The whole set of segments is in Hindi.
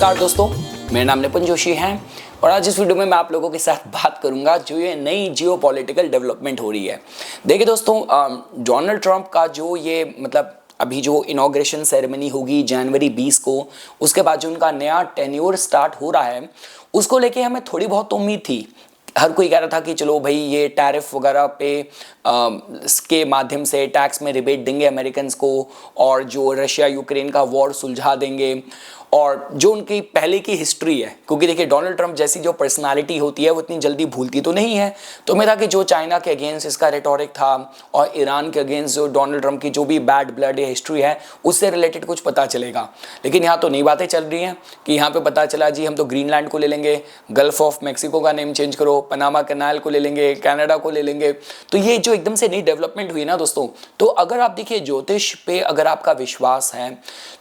नमस्कार दोस्तों, मेरा नाम निपुन जोशी है और आज इस वीडियो में मैं आप लोगों के साथ बात करूंगा जो ये नई जियोपॉलिटिकल डेवलपमेंट हो रही है। देखिए दोस्तों, डोनाल्ड ट्रंप का जो ये अभी जो इनॉग्रेशन सेरेमनी होगी जनवरी 20 को, उसके बाद जो उनका नया टेन्योर स्टार्ट हो रहा है उसको लेके हमें थोड़ी बहुत उम्मीद थी। हर कोई कह रहा था कि चलो भाई ये टैरिफ वगैरह पे के माध्यम से टैक्स में रिबेट देंगे अमेरिकन को और जो रशिया यूक्रेन का वॉर सुलझा देंगे और जो उनकी पहले की हिस्ट्री है, क्योंकि देखिए डोनाल्ड ट्रंप जैसी जो पर्सनालिटी होती है वो इतनी जल्दी भूलती तो नहीं है। तो मैं था कि जो चाइना के अगेंस्ट इसका रेटोरिक था और ईरान के अगेंस्ट जो डोनाल्ड ट्रंप की जो भी बैड ब्लड या हिस्ट्री है उससे रिलेटेड कुछ पता चलेगा। लेकिन यहाँ तो नई बातें चल रही हैं कि यहाँ पे पता चला जी हम तो ग्रीनलैंड को ले लेंगे, गल्फ ऑफ मैक्सिको का नेम चेंज करो, पनामा कैनाल को ले लेंगे, कनाडा को ले लेंगे। तो ये जो एकदम से नई डेवलपमेंट हुई ना दोस्तों, तो अगर आप देखिए ज्योतिष पे अगर आपका विश्वास है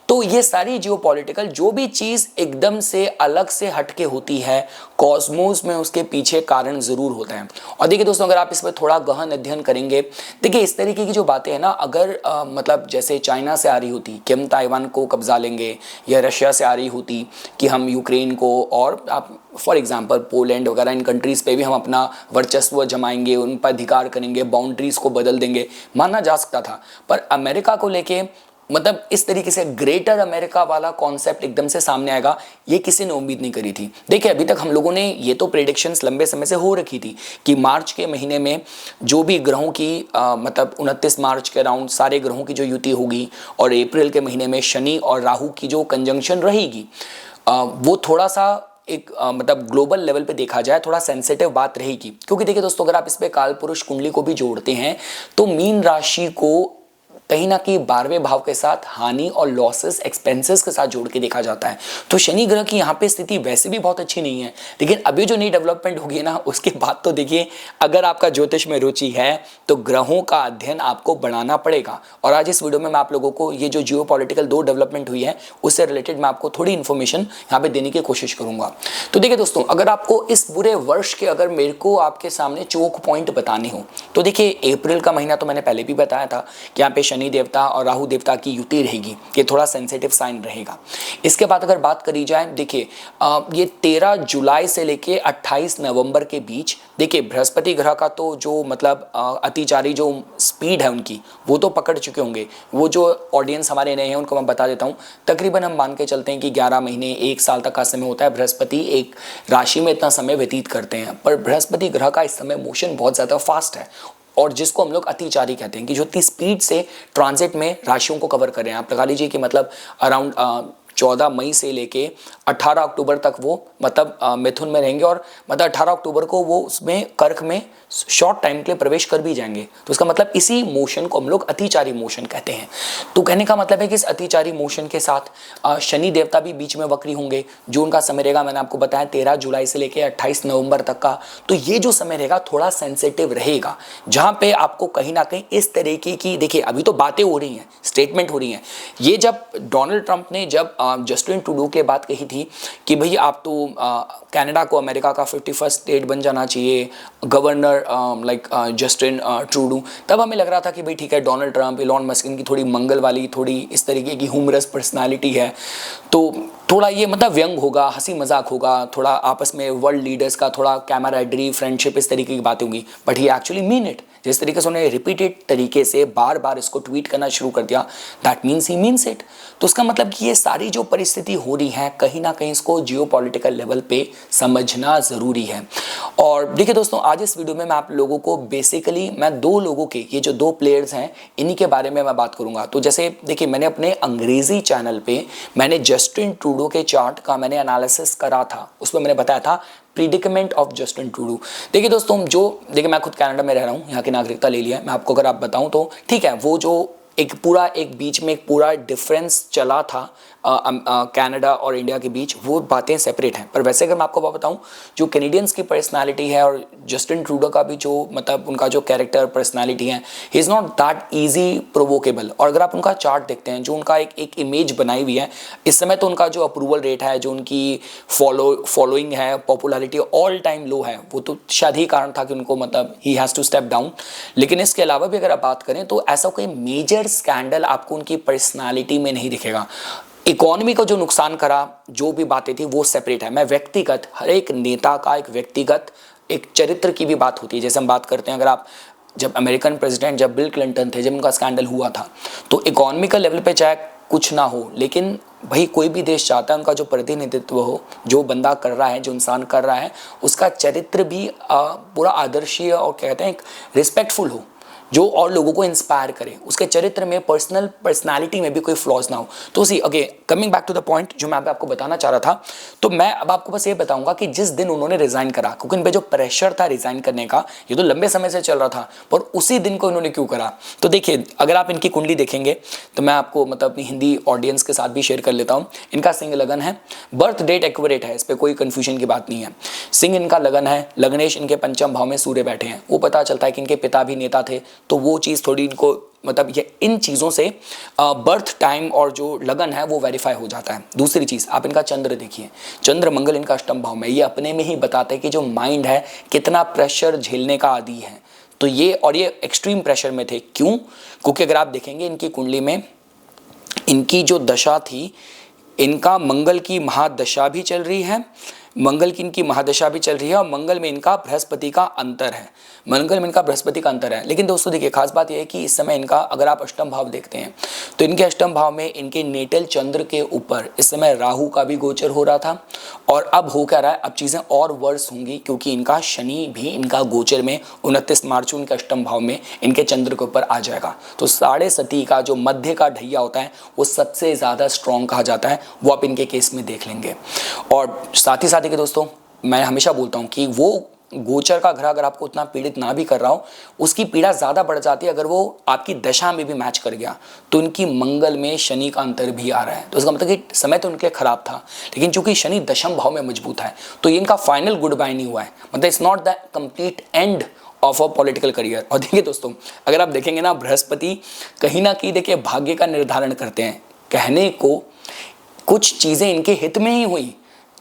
तो ये सारी जियोपॉलिटिकल जो भी चीज एकदम से अलग से हटके होती है कॉस्मोस में उसके पीछे कारण जरूर होते हैं। और देखिए दोस्तों, अगर आप इस पर थोड़ा गहन अध्ययन करेंगे, देखिए इस तरीके की जो बातें हैं ना, अगर जैसे चाइना से आ रही होती कि हम ताइवान को कब्जा लेंगे या रशिया से आ रही होती कि हम यूक्रेन को और आप फॉर एग्जाम्पल पोलैंड वगैरह इन कंट्रीज़ पे भी हम अपना वर्चस्व जमाएंगे, उन पर अधिकार करेंगे, बाउंड्रीज़ को बदल देंगे, माना जा सकता था। पर अमेरिका को लेके इस तरीके से ग्रेटर अमेरिका वाला कॉन्सेप्ट एकदम से सामने आएगा, ये किसी ने उम्मीद नहीं करी थी। देखिए अभी तक हम लोगों ने ये तो प्रेडिक्शंस लंबे समय से हो रखी थी कि मार्च के महीने में जो भी ग्रहों की 29 मार्च के अराउंड सारे ग्रहों की जो युति होगी और अप्रैल के महीने में शनि और राहु की जो कंजंक्शन रहेगी वो थोड़ा सा एक ग्लोबल लेवल पे देखा जाए थोड़ा सेंसिटिव बात रहेगी। क्योंकि देखिए दोस्तों, अगर आप इस पे काल पुरुष कुंडली को भी जोड़ते हैं तो मीन राशि को कहीं ना कहीं 12वें भाव के साथ हानि और लॉसेस एक्सपेंसेस के साथ जोड़ के देखा जाता है। तो शनि ग्रह की यहाँ पे स्थिति वैसे भी बहुत अच्छी नहीं है, लेकिन अभी जो नई डेवलपमेंट होगी ना उसके बाद तो देखिए, अगर आपका ज्योतिष में रुचि है तो ग्रहों का अध्ययन आपको बढ़ाना पड़ेगा। और आज इस वीडियो में मैं आप लोगों को ये जो जियोपॉलिटिकल दो डेवलपमेंट हुई है उससे रिलेटेड मैं आपको थोड़ी इन्फॉर्मेशन यहाँ पे देने की कोशिश करूंगा। तो देखिए दोस्तों, अगर आपको इस पूरे वर्ष के अगर मेरे को आपके सामने चोक पॉइंट बताने हो तो देखिए अप्रैल का महीना तो मैंने पहले भी बताया था कि यहाँ पे शनि देवता और राहु देवता की युति रहेगी, ये थोड़ा सेंसिटिव साइन रहेगा। इसके बाद अगर बात करी जाए, देखिए ये 13 जुलाई से लेके 28 नवंबर के बीच देखिए बृहस्पति ग्रह का तो जो अतिचारी जो स्पीड है उनकी वो तो पकड़ चुके होंगे। वो जो ऑडियंस हमारे नए हैं उनको मैं बता देता हूँ, तकरीबन हम मान के चलते हैं कि 11 महीने 1 साल तक का समय होता है। बृहस्पति एक राशि में इतना समय व्यतीत करते हैं, पर बृहस्पति ग्रह का इस समय मोशन बहुत ज़्यादा फास्ट है और जिसको हम लोग अतिचारी कहते हैं कि जो इतनी स्पीड से ट्रांजिट में राशियों को कवर कर रहे हैं। आप लगा लीजिए कि अराउंड 14 मई से लेके 18 अक्टूबर तक वो मिथुन में रहेंगे और 18 अक्टूबर को वो उसमें कर्क में शॉर्ट टाइम के लिए प्रवेश कर भी जाएंगे। तो इसका इसी मोशन को हम लोग अतिचारी मोशन कहते हैं। तो कहने का मतलब है कि इस अतिचारी मोशन के साथ शनि देवता भी बीच में वक्री होंगे। जो उनका समय रहेगा मैंने आपको बताया 13 जुलाई से लेकर 28 नवंबर तक का। तो ये जो समय रहेगा थोड़ा सेंसिटिव रहेगा, जहाँ पे आपको कहीं ना कहीं इस तरीके की, देखिए अभी तो बातें हो रही हैं, स्टेटमेंट हो रही हैं। ये जब डोनाल्ड ट्रंप ने जब जस्टिन ट्रूडो के बात कही थी कि भाई आप तो कनाडा को अमेरिका का 51st स्टेट बन जाना चाहिए, गवर्नर जस्टिन ट्रूडो, तब हमें लग रहा था कि भाई ठीक है, डोनाल्ड ट्रंप, इलॉन मस्क इनकी थोड़ी मंगल वाली, थोड़ी इस तरीके की ह्यूमरस पर्सनालिटी है, तो थोड़ा ये व्यंग होगा, हंसी मजाक होगा, थोड़ा आपस में वर्ल्ड लीडर्स का थोड़ा कैमराडरी, फ्रेंडशिप, इस तरीके की बातें होंगी। But he actually mean it. जिस तरीके से उन्होंने रिपीटेड तरीके से बार बार इसको ट्वीट करना शुरू कर दिया, that means he means it. तो उसका मतलब कि ये सारी जो परिस्थिति हो रही है कहीं ना कहीं इसको जियोपॉलिटिकल लेवल पे समझना ज़रूरी है। और देखिए दोस्तों, आज इस वीडियो में मैं आप लोगों को बेसिकली मैं दो लोगों के, ये जो दो प्लेयर्स हैं इन्हीं के बारे में मैं बात करूंगा। तो जैसे देखिए, मैंने अपने अंग्रेजी चैनल पे मैंने जस्टिन ट्रूडो के चार्ट का मैंने एनालिसिस करा था, उसमें मैंने बताया था प्रीडिकमेंट ऑफ जस्टिन ट्रूडो। देखिए दोस्तों, देखिए मैं खुद कनाडा में रह रहा हूँ, यहाँ की नागरिकता ले लिया है। मैं आपको अगर आप बताऊँ तो ठीक है, वो जो एक बीच में एक पूरा डिफरेंस चला था कनाडा और इंडिया के बीच, वो बातें सेपरेट हैं। पर वैसे अगर मैं आपको बताऊं, जो कैनेडियंस की पर्सनालिटी है और जस्टिन ट्रूडो का भी जो उनका जो कैरेक्टर पर्सनालिटी है, he is not that easy provocable. और अगर आप उनका चार्ट देखते हैं, जो उनका एक इमेज बनाई हुई है इस समय, तो उनका जो अप्रूवल रेट है, जो उनकी फॉलोइंग है, पॉपुलैरिटी ऑल टाइम लो है। वो तो शायद ही कारण था कि उनको he has to step down. लेकिन इसके अलावा भी अगर आप बात करें तो ऐसा कोई मेजर स्कैंडल आपको उनकी पर्सनालिटी में नहीं दिखेगा। इकोनॉमी को जो नुकसान करा, जो भी बातें थी वो सेपरेट है। मैं व्यक्तिगत हर एक नेता का एक व्यक्तिगत एक चरित्र की भी बात होती है। जैसे हम बात करते हैं, अगर आप जब अमेरिकन प्रेसिडेंट जब बिल क्लिंटन थे, जब उनका स्कैंडल हुआ था, तो इकोनॉमिकल लेवल पे चाहे कुछ ना हो, लेकिन भाई कोई भी देश चाहता है उनका जो प्रतिनिधित्व हो, जो बंदा कर रहा है, जो इंसान कर रहा है, उसका चरित्र भी पूरा आदर्शीय और कहते हैं एक रिस्पेक्टफुल हो, जो और लोगों को इंस्पायर करे, उसके चरित्र में पर्सनालिटी में भी कोई फ्लॉज ना हो। तो see okay, coming back to the point जो मैं आपको बताना चाह रहा था, तो मैं अब आपको बस ये बताऊंगा कि जिस दिन उन्होंने रिजाइन करा, क्योंकि इन पे जो प्रेशर था रिजाइन करने का, ये तो लंबे समय से चल रहा था, पर उसी दिन को इन्होंने क्यों करा। तो देखिए, अगर आप इनकी कुंडली देखेंगे तो मैं आपको मतलब अपनी हिंदी ऑडियंस के साथ भी शेयर कर लेता हूँ। इनका सिंह लगन है, बर्थ डेट एक्यूरेट है, इस पर कोई कंफ्यूजन की बात नहीं है। सिंह इनका लगन है, लग्नेश इनके पंचम भाव में सूर्य बैठे हैं, वो पता चलता है कि इनके पिता भी नेता थे, तो वो चीज़ थोड़ी इनको मतलब ये इन चीज़ों से बर्थ टाइम और जो लगन है वो वेरीफाई हो जाता है। दूसरी चीज़, आप इनका चंद्र देखिए, चंद्र मंगल इनका अष्टम भाव में, ये अपने में ही बताते हैं कि जो माइंड है कितना प्रेशर झेलने का आदी है। तो ये और ये एक्सट्रीम प्रेशर में थे, क्यों? क्योंकि अगर आप देखेंगे इनकी कुंडली में इनकी जो दशा थी, इनका मंगल की महादशा भी चल रही है, मंगल की इनकी महादशा भी चल रही है, और मंगल में इनका बृहस्पति का अंतर है, मंगल में इनका बृहस्पति का अंतर है। लेकिन दोस्तों देखिए, खास बात यह है कि इस समय इनका अगर आप अष्टम भाव देखते हैं तो इनके अष्टम भाव में इनके नेटल चंद्र के ऊपर इस समय राहु का भी गोचर हो रहा था, और अब हो क्या रहा है, अब चीज़ें और वर्स होंगी, क्योंकि इनका शनि भी इनका गोचर में 29 मार्च को इनके अष्टम भाव में इनके चंद्र के ऊपर आ जाएगा। तो साढ़े सती का जो मध्य का ढैया होता है वो सबसे ज़्यादा स्ट्रॉन्ग कहा जाता है, वो आप इनके केस में देख लेंगे। और साथ ही साथ के दोस्तों, मैं हमेशा बोलता हूँ कि वो गोचर का ग्रह अगर आपको उतना पीड़ित ना भी कर रहा हो, उसकी पीड़ा ज़्यादा बढ़ जाती है अगर वो आपकी दशा में भी मैच कर गया। तो इनकी मंगल में शनि का अंतर भी आ रहा है, तो इसका मतलब कि समय तो उनके लिए खराब था, लेकिन चूंकि शनि दशम भाव में मजबूत है, तो ये इनका फाइनल गुड बाय नहीं हुआ है, मतलब it's not the complete end of a political career. और देखिए दोस्तों, अगर आप देखेंगे ना, बृहस्पति कहीं ना कहीं देखिए भाग्य का निर्धारण करते हैं। कहने को कुछ चीज़ें इनके हित में ही हुई,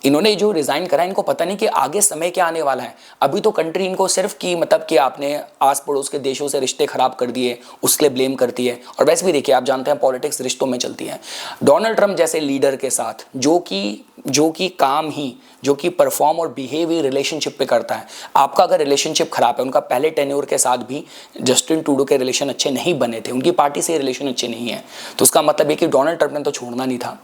इन्होंने जो रिजाइन करा, इनको पता नहीं कि आगे समय क्या आने वाला है। अभी तो कंट्री इनको सिर्फ कि मतलब कि आपने आस पड़ोस के देशों से रिश्ते खराब कर दिए, उसके लिए ब्लेम करती है। और वैसे भी देखिए, आप जानते हैं पॉलिटिक्स रिश्तों में चलती है। डोनाल्ड ट्रंप जैसे लीडर के साथ जो कि काम ही जो कि परफॉर्म और बिहेव ही रिलेशनशिप पे करता है। आपका अगर रिलेशनशिप खराब है, उनका पहले टेन्योर के साथ भी जस्टिन ट्रूडो के रिलेशन अच्छे नहीं बने थे, उनकी पार्टी से रिलेशन अच्छे नहीं है, तो उसका मतलब ये कि डोनाल्ड ट्रंप ने तो छोड़ना नहीं था।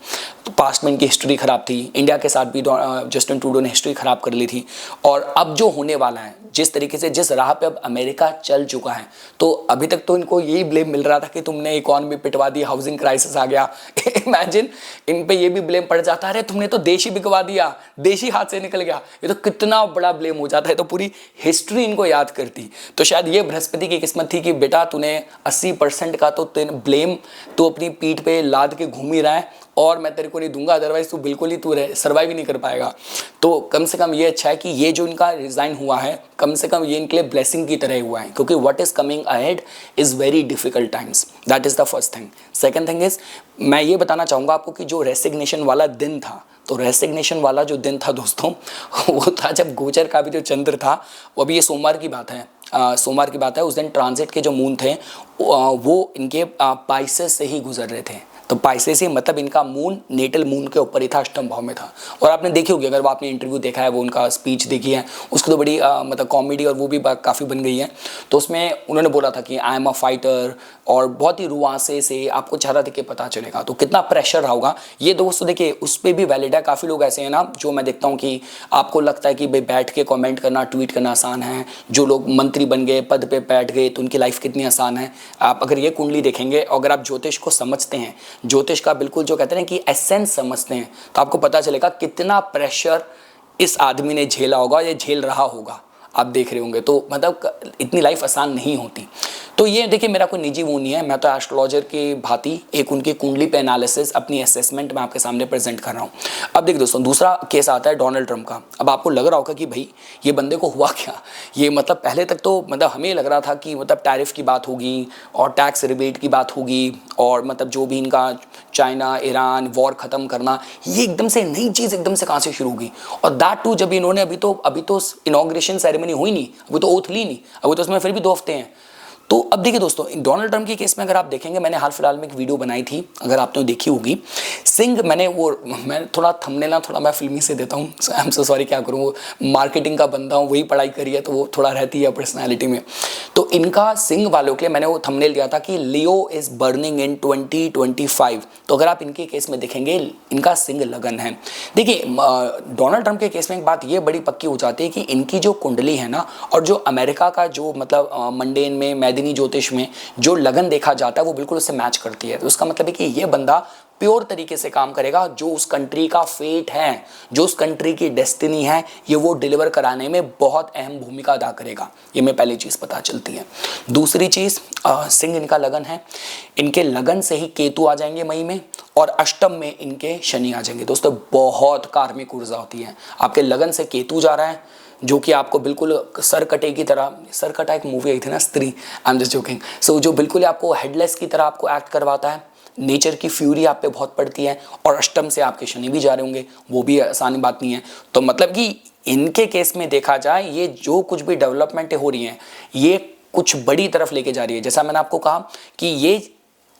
तो पास्ट में इनकी हिस्ट्री खराब थी, इंडिया के साथ भी जस्टिन ट्रूडो ने हिस्ट्री खराब कर ली थी। और अब जो होने वाला है, जिस तरीके से जिस राह पे अब अमेरिका चल चुका है, तो अभी तक तो इनको यही ब्लेम मिल रहा था कि तुमने इकोनॉमी पिटवा दी, हाउसिंग क्राइसिस आ गया। इमेजिन इन पे ये भी ब्लेम पड़ जाता है, अरे तुमने तो देश ही बिकवा दिया, देश ही हाथ से निकल गया। ये तो कितना बड़ा ब्लेम हो जाता है, तो पूरी हिस्ट्री इनको याद करती। तो शायद ये बृहस्पति की किस्मत थी कि बेटा तूने 80% का तो ब्लेम तू अपनी पीठ पे लाद के घूम ही रहा है, और मैं तेरे को नहीं दूंगा, अदरवाइज तू बिल्कुल ही तू सर्वाइव ही नहीं कर पाएगा। तो कम से कम ये अच्छा है कि ये जो इनका रिजाइन हुआ है, कम से कम ये इनके लिए ब्लेसिंग की तरह हुआ है, क्योंकि what is coming ahead is very difficult times. That is the first thing. Second thing is, मैं ये बताना चाहूँगा आपको कि जो रेसिग्नेशन वाला दिन था, तो रेसिग्नेशन वाला जो दिन था दोस्तों, वो था जब गोचर का भी जो चंद्र था, वो अभी ये सोमवार की बात है, सोमवार की बात है। उस दिन ट्रांजिट के जो मून थे वो इनके पाइसेस से ही गुजर रहे थे। तो पाइसेस ही मतलब इनका मून नेटल मून के ऊपर ही था, अष्टम भाव में था। और आपने देखी होगी, अगर वो आपने इंटरव्यू देखा है, वो उनका स्पीच देखी है, उसकी तो बड़ी मतलब कॉमेडी और वो भी काफ़ी बन गई है। तो उसमें उन्होंने बोला था कि आई एम अ फाइटर, और बहुत ही रुआसे से आपको चेहरा देख के पता चलेगा। तो कितना प्रेशर रहा होगा ये दोस्तों, देखिए उस पर भी वैलिड है। काफ़ी लोग ऐसे हैं ना, जो मैं देखता हूँ कि आपको लगता है कि भाई बैठ के कमेंट करना, ट्वीट करना आसान है। जो लोग मंत्री बन गए, पद पे बैठ गए, तो उनकी लाइफ कितनी आसान है। आप अगर ये कुंडली देखेंगे, अगर आप ज्योतिष को समझते हैं, ज्योतिष का बिल्कुल जो कहते हैं कि एसेंस समझते हैं, तो आपको पता चलेगा कितना प्रेशर इस आदमी ने झेला होगा, या झेल रहा होगा। आप देख रहे होंगे, तो मतलब इतनी लाइफ आसान नहीं होती। तो ये देखिए, मेरा कोई निजी वो नहीं है, मैं तो एस्ट्रोलॉजर की भांति एक उनकी कुंडली पे एनालिसिस, अपनी असेसमेंट मैं आपके सामने प्रेजेंट कर रहा हूँ। अब देखिए दोस्तों, दूसरा केस आता है डोनाल्ड ट्रंप का। अब आपको लग रहा होगा कि भाई ये बंदे को हुआ क्या। ये मतलब पहले तक तो मतलब हमें लग रहा था कि मतलब टैरिफ की बात होगी और टैक्स रिबेट की बात होगी, और मतलब जो भी इनका चाइना ईरान वॉर ख़त्म करना, ये एकदम से नई चीज़ एकदम से कहाँ से शुरू होगी। और दैट टू जब इन्होंने अभी तो इनॉग्रेशन सेरेमनी हुई नहीं, अभी तो ओथ ली नहीं, अभी तो उसमें फिर भी 2 हफ्ते हैं। तो अब देखिए दोस्तों, डोनाल्ड ट्रंप के केस में अगर आप देखेंगे, मैंने हाल फिलहाल में एक वीडियो बनाई थी, अगर आपने देखी होगी, सिंह, मैं थोड़ा थंबनेल ना थोड़ा मैं फिल्मी से देता हूँ, आई एम सो सॉरी, क्या करूँ, वो मार्केटिंग का बंदा हूँ, वही पढ़ाई करी है तो वो थोड़ा रहती है पर्सनैलिटी में। तो इनका सिंह वालों के लिए मैंने वो थंबनेल दिया था कि लियो इज बर्निंग इन 2025। तो अगर आप इनके केस में देखेंगे, इनका सिंह लगन है। देखिए डोनाल्ड ट्रंप के केस में एक बात ये बड़ी पक्की हो जाती है कि इनकी जो कुंडली है ना, और जो अमेरिका का जो मतलब मंडेन में, मैदिनी ज्योतिष में जो लगन देखा जाता है वो बिल्कुल उससे मैच करती है। तो उसका मतलब है कि ये बंदा प्योर तरीके से काम करेगा, जो उस कंट्री का फेट है, जो उस कंट्री की डेस्टिनी है, ये वो डिलीवर कराने में बहुत अहम भूमिका अदा करेगा। ये मैं पहली चीज़ पता चलती है। दूसरी चीज़, सिंह इनका लगन है, इनके लगन से ही केतु आ जाएंगे मई में, और अष्टम में इनके शनि आ जाएंगे। दोस्तों बहुत कार्मिक ऊर्जा होती है, आपके लगन से केतु जा रहा है, जो कि आपको बिल्कुल सरकटे की तरह, सरकटा एक मूवी आई थी ना, स्त्री, आई एम जस्ट जोकिंग, सो जो बिल्कुल आपको हेडलेस की तरह आपको एक्ट करवाता है, नेचर की फ्यूरी आप पे बहुत पड़ती है, और अष्टम से आपके शनि भी जा रहे होंगे, वो भी आसान बात नहीं है। तो मतलब कि इनके केस में देखा जाए, ये जो कुछ भी डेवलपमेंट हो रही हैं, ये कुछ बड़ी तरफ लेके जा रही है। जैसा मैंने आपको कहा कि ये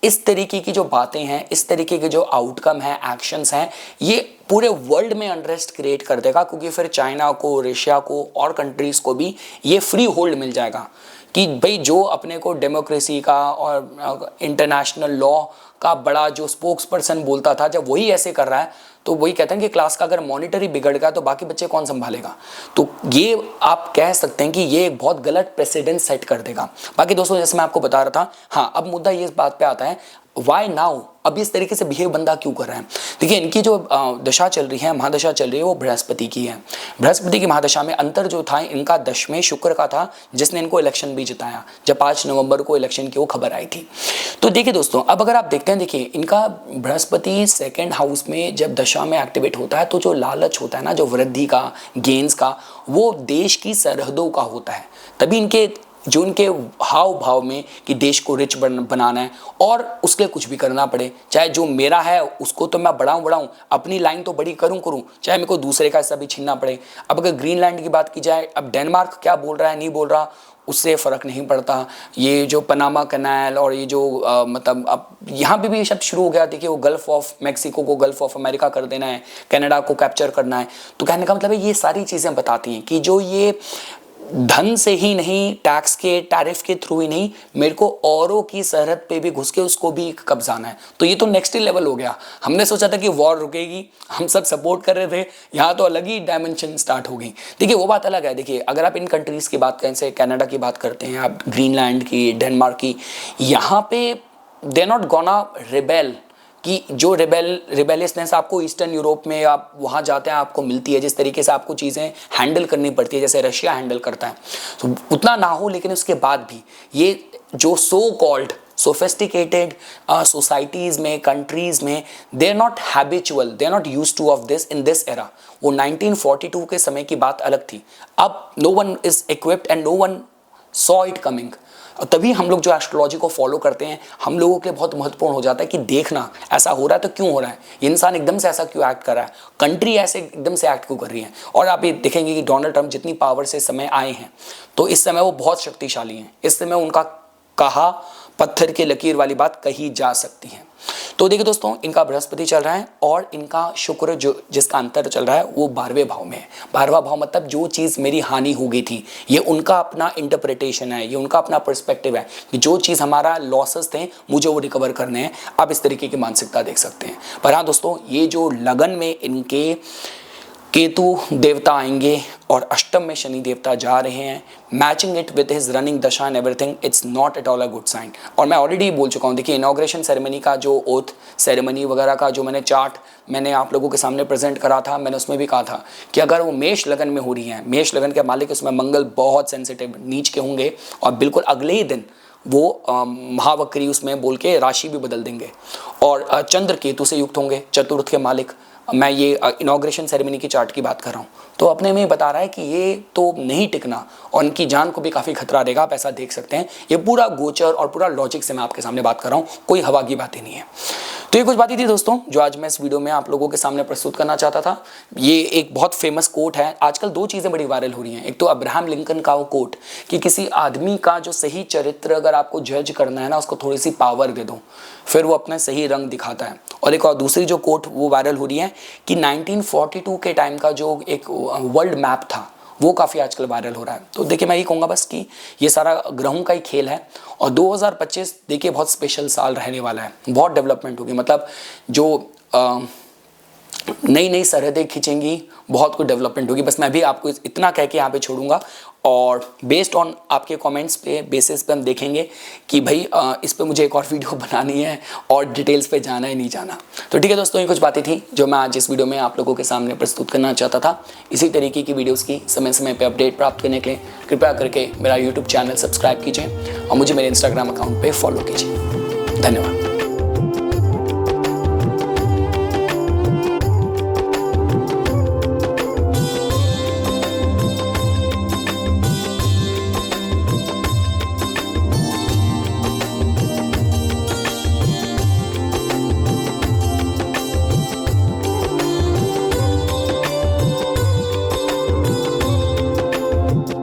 इस तरीके की जो बातें हैं, इस तरीके के जो आउटकम है, एक्शंस हैं, ये पूरे वर्ल्ड में अनरेस्ट क्रिएट कर देगा, क्योंकि फिर चाइना को, रशिया को और कंट्रीज़ को भी ये फ्री होल्ड मिल जाएगा कि भाई जो अपने को डेमोक्रेसी का और इंटरनेशनल लॉ का बड़ा जो स्पोक्स पर्सन बोलता था, जब वही ऐसे कर रहा है, तो वही कहते हैं कि क्लास का अगर मॉनिटर ही बिगड़ गया तो बाकी बच्चे कौन संभालेगा। तो ये आप कह सकते हैं कि ये एक बहुत गलत प्रेसिडेंट सेट कर देगा। बाकी दोस्तों, जैसे मैं आपको बता रहा था, हाँ, अब मुद्दा ये इस बात पे आता है, वाई नाउ, अब इस तरीके से बिहेव बंदा क्यों कर रहा है। देखिए इनकी जो दशा चल रही है, महादशा चल रही है, वो बृहस्पति की है। बृहस्पति की महादशा में अंतर जो था इनका दशमें शुक्र का था, जिसने इनको इलेक्शन भी जिताया, जब 5 नवंबर को इलेक्शन की वो खबर आई थी। तो देखिए दोस्तों, अब अगर आप देखते हैं, देखिए इनका बृहस्पति सेकेंड हाउस में जब दशा में एक्टिवेट होता है, तो जो लालच होता है ना, जो वृद्धि का, गेन्स का, वो देश की सरहदों का होता है। तभी इनके जो उनके हाव भाव में कि देश को रिच बनाना है, और उसके लिए कुछ भी करना पड़े, चाहे जो मेरा है उसको तो मैं बढ़ाऊं, अपनी लाइन तो बड़ी करूं, चाहे मेरे को दूसरे का हिस्सा भी छीनना पड़े। अब अगर ग्रीनलैंड की बात की जाए, अब डेनमार्क क्या बोल रहा है, नहीं बोल रहा, उससे फ़र्क नहीं पड़ता। ये जो पनामा कैनाल और ये जो मतलब अब यहाँ पे भी शब्द शुरू हो गया, देखिए वो गल्फ ऑफ मैक्सिको को गल्फ ऑफ अमेरिका कर देना है, कनाडा को कैप्चर करना है। तो कहने का मतलब है, ये सारी चीज़ें बताती हैं कि जो ये धन से ही नहीं, टैक्स के, टैरिफ के थ्रू ही नहीं, मेरे को औरों की सरहद पे भी घुस के उसको भी कब्जाना है। तो ये तो नेक्स्ट ही लेवल हो गया। हमने सोचा था कि वॉर रुकेगी, हम सब सपोर्ट कर रहे थे, यहाँ तो अलग ही डायमेंशन स्टार्ट हो गई। देखिए वो बात अलग है। देखिए अगर आप इन कंट्रीज़ की बात करें, जैसे कनाडा की बात करते हैं, आप ग्रीनलैंड की, डेनमार्क की, यहाँ पे दे नॉट गोना रिबेल, कि जो रिबेलियसनेस आपको ईस्टर्न यूरोप में आप वहाँ जाते हैं आपको मिलती है, जिस तरीके से आपको चीज़ें हैंडल करनी पड़ती है, जैसे रशिया हैंडल करता है, तो उतना ना हो। लेकिन उसके बाद भी ये जो सो कॉल्ड सोफिस्टिकेटेड सोसाइटीज़ में, कंट्रीज़ में, they are not habitual, they are not used to of this in this era. वो 1942 के समय की बात अलग थी। अब no one is equipped and no one saw it coming. और तभी हम लोग जो एस्ट्रोलॉजी को फॉलो करते हैं, हम लोगों के लिए बहुत महत्वपूर्ण हो जाता है कि देखना ऐसा हो रहा है तो क्यों हो रहा है, ये इंसान एकदम से ऐसा क्यों एक्ट कर रहा है, कंट्री ऐसे एकदम से एक्ट क्यों कर रही है। और आप ये देखेंगे कि डोनाल्ड ट्रंप जितनी पावर से समय आए हैं, तो इस समय वो बहुत शक्तिशाली हैं। इस समय उनका कहा पत्थर की लकीर वाली बात कही जा सकती है। तो देखिए दोस्तों, इनका बृहस्पति चल रहा है और इनका शुक्र जो जिसका अंतर चल रहा है वो 12वें भाव में है। 12वां भाव मतलब जो चीज़ मेरी हानि हो गई थी, ये उनका अपना इंटरप्रिटेशन है, ये उनका अपना पर्सपेक्टिव है कि जो चीज़ हमारा लॉसेस थे मुझे वो रिकवर करने हैं। आप इस तरीके की मानसिकता देख सकते हैं। पर हाँ दोस्तों, ये जो लगन में इनके केतु देवता आएंगे और अष्टम में शनि देवता जा रहे हैं, matching it with his running dasha and everything, it's not at all a good sign. और मैं ऑलरेडी बोल चुका हूँ, देखिए इनॉग्रेशन सेरेमनी का जो ओथ सेरेमनी वगैरह का जो मैंने चार्ट मैंने आप लोगों के सामने प्रेजेंट करा था, मैंने उसमें भी कहा था कि अगर वो मेष लगन में हो रही हैं, मेष लगन के मालिक उसमें मंगल बहुत सेंसिटिव नीच के होंगे और बिल्कुल अगले ही दिन वो महावक्री उसमें बोल के राशि भी बदल देंगे और चंद्र केतु से युक्त होंगे, चतुर्थ के मालिक। मैं ये इनॉग्रेशन सेरेमनी की चार्ट की बात कर रहा हूँ, तो अपने में बता रहा है कि ये तो नहीं टिकना और उनकी जान को भी काफ़ी खतरा रहेगा। आप ऐसा देख सकते हैं, ये पूरा गोचर और पूरा लॉजिक से मैं आपके सामने बात कर रहा हूँ, कोई हवा की बातें नहीं है। तो तो ये कुछ बातें थी दोस्तों जो आज मैं इस वीडियो में आप लोगों के सामने प्रस्तुत करना चाहता था। ये एक बहुत फेमस कोट है। आजकल दो चीज़ें बड़ी वायरल हो रही हैं। एक तो अब्राहम लिंकन का वो कोट कि किसी आदमी का जो सही चरित्र अगर आपको जज करना है ना, उसको थोड़ी सी पावर दे दो, फिर वो अपना सही रंग दिखाता है। और एक और दूसरी जो कोट वो वायरल हो रही है कि 1942 के टाइम का जो एक वर्ल्ड मैप था वो काफ़ी आजकल वायरल हो रहा है। तो देखिए मैं ये कहूँगा बस कि ये सारा ग्रहों का ही खेल है। और 2025 देखिए बहुत स्पेशल साल रहने वाला है। बहुत डेवलपमेंट होगी, मतलब जो नई नई सरहदें खींचेंगी, बहुत कुछ डेवलपमेंट होगी। बस मैं भी आपको इतना कह के यहाँ पे छोड़ूंगा। और बेस्ड ऑन आपके कमेंट्स पे बेसिस पे हम देखेंगे कि भाई इस पे मुझे एक और वीडियो बनानी है और डिटेल्स पे जाना है नहीं जाना। तो ठीक है दोस्तों, ये कुछ बातें थी जो मैं आज इस वीडियो में आप लोगों के सामने प्रस्तुत करना चाहता था। इसी तरीके की वीडियोज़ की समय समय पर अपडेट प्राप्त करने के लिए कृपया करके मेरा यूट्यूब चैनल सब्सक्राइब कीजिए और मुझे मेरे इंस्टाग्राम अकाउंट पर फॉलो कीजिए। धन्यवाद।